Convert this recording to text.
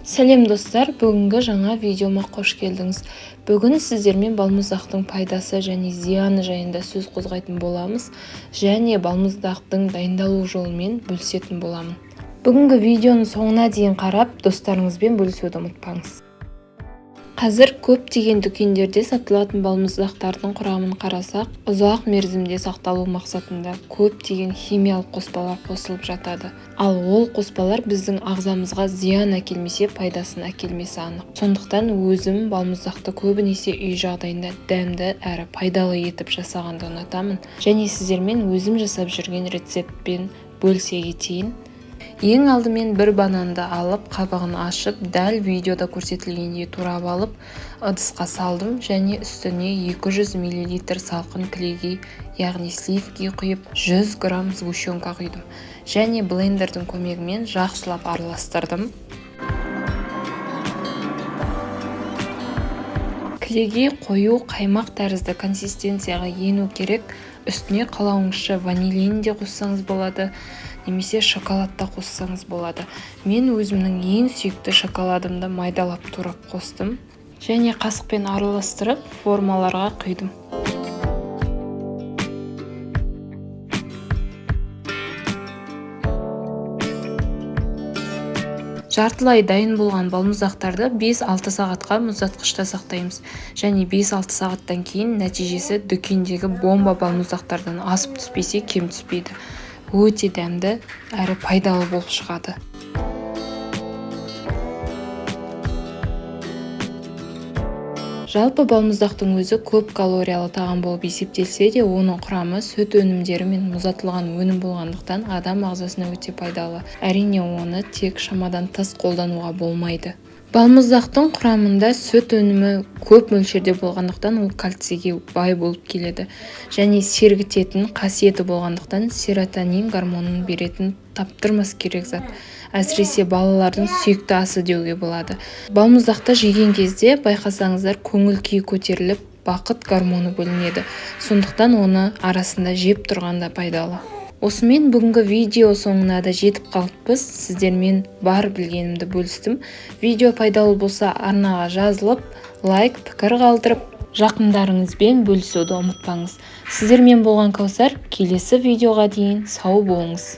Сәлем достар, бүгінгі жаңа видеома қош келдіңіз. Бүгін сіздермен балмұздақтың пайдасы және зияны жайында сөз қозғайтын боламыз, және балмұздақтың дайындалу жолымен бөлісетін боламын. Бүгінгі видеоны соңына дейін қарап, достарыңызбен бөлісуді ұмытпаңыз. Қазір көптеген дүкендерде сатылатын балмұздақтардың құрамын қарасақ, ұзақ мерзімде сақталу мақсатында көптеген химиялық қоспалар қосылып жатады. Ал ол қоспалар біздің ағзамызға зиян әкелмесе, пайдасын әкелмесі анық. Сондықтан өзім балмұздақты көбінесе үй жағдайында дәмді әрі пайдалы етіп жасағанды ұнатамын. Және сіздермен өзім жасап жүрген рецептпен бөлісе кетейін. Ең алдымен бір бананды алып, қабығын ашып, дәл видеода көрсетілгендей турап алып, ыдысқа салдым және үстіне 200 мл салқын кілегей, яғни сливки құйып, 100 грамм сгущенка құйдым. Және блендердің көмегімен жақсылап араластырдым. Кілегей қою қаймақ тәрізді консистенцияға ену керек. Үстіне қалауыңызша ванилин де қоссаңыз болады, немесе шоколад та қоссаңыз болады. Мен өзімнің ең сүйікті шоколадымды майдалап турап қостым және қасықпен араластырып формаларға құйдым. Жартылай дайын болған балмұздақтарды 5-6 сағатқа мұздатқышта сақтаймыз. Және 5-6 сағаттан кейін нәтижесі дүкендегі бомба балмұздақтардан асып түспесе кем түспейді. Өте дәмді әрі пайдалы болып шығады. Жалпы балмұздақтың өзі көп калориялы тағам болып есептелсе де, оның құрамы сүт өнімдері мен мұздатылған өнім болғандықтан адам ағзасына өте пайдалы. Әрине, оны тек шамадан тыс қолдануға болмайды. Балмұздақтың құрамында сүт өнімі көп мөлшерде болғандықтан ол кальцийге бай болып келеді. Және сергітетін қасиеті болғандықтан серотонин гормонын беретін таптырмас керек зат. Әсіресе балалардың сүйікті асы деуге болады. Балмұздақты жеген кезде байқасаңыздар көңіл күй көтеріліп, бақыт гормоны бөлінеді. Сондықтан оны арасында жеп тұрғанда пайдалы. Осымен бүгінгі видео соңына да жетіп қалыппыз. Сіздермен бар білгенімді бөлістім. Видео пайдалы болса арнаға жазылып, лайк, пікір қалдырып, жақындарыңызбен бөлісуді ұмытпаңыз. Сіздермен болған Кәусар, келесі видеоға дейін сау болыңыз.